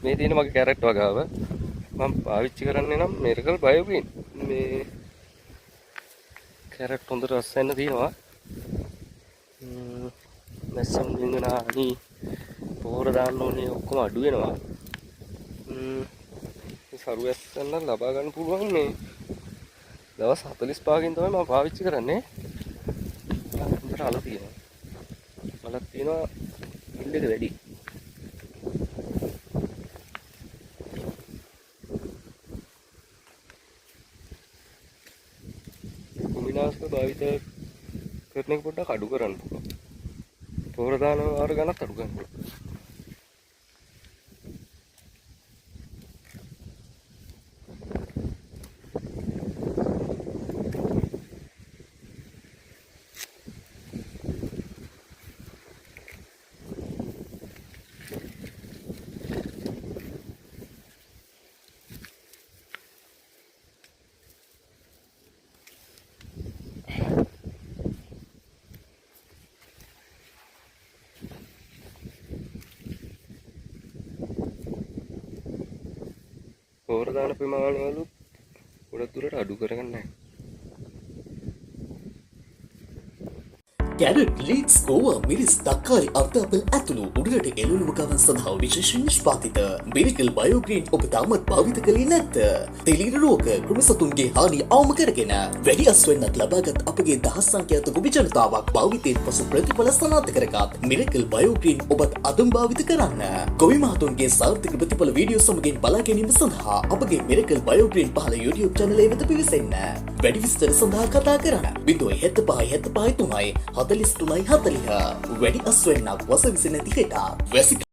මේ තියෙන මගේ කැරට් වගාව මම පාවිච්චි කරන්නේ නම් මිරකල් බයෝග්‍රීන්. මේ කැරට් හොඳට රස වෙන්න තියෙනවා. මැස්සම් වින්දනානි පොහොර දාන්න ඕනේ ඔක්කොම අඩු වෙනවා. මේ සරුවැස් ගන්න ලබා ගන්න පුළුවන් මේ දවස් 45කින් තමයි මම පාවිච්චි කරන්නේ. හොඳට අල තියෙනවා. අලක් තියෙනවා බිල් එක වැඩි. කුමිනාස්ක භාවිත කරන එක පොඩ්ඩක් අඩු කරන්න පුළුවන්. පොහොර දාන වාර ගණනක් අඩු කරන්න පුළුවන්. පොහොර දාන ප්‍රමාණවලුත් ගොඩක් දුරට අඩු කරගන්න නැහැ. කැරට් ලීක්ස් ඕවා මිරිස් තක්කාලි අර්ධාපල් ඇතුළු උඩරට එළුණු ගවන් සඳහා විශේෂ නිෂ්පාතිත මිරකල් බයෝග්‍රීන් ඔබ තාමත් භාවිත කළේ නැද්ද? තෙලිර රෝග කෘමිසතුන්ගේ හානිය අවම කරගෙන වැඩි අස්වැන්නක් ලබාගත් අපගේ දහස් සංඛ්‍යාත ගොවි ජනතාවක් භාවිතයෙන් පසු ප්‍රතිඵල සනාථ කරගත් මිරකල් බයෝග්‍රීන් ඔබත් අදම භාවිත කරන්න. ගොවි මහතුන්ගේ සාර්ථක ප්‍රතිඵල වීඩියෝ සමගින් බලා ගැනීම සඳහා අපගේ මිරකල් බයෝග්‍රීන් පහළ YouTube channel එක වෙත පිවිසෙන්න. වැඩි විස්තර සඳහා කතා කරන්න 075 75 3 43 40 වැඩි අස්වැන්නක් වස විසි නැති හෙට වැසි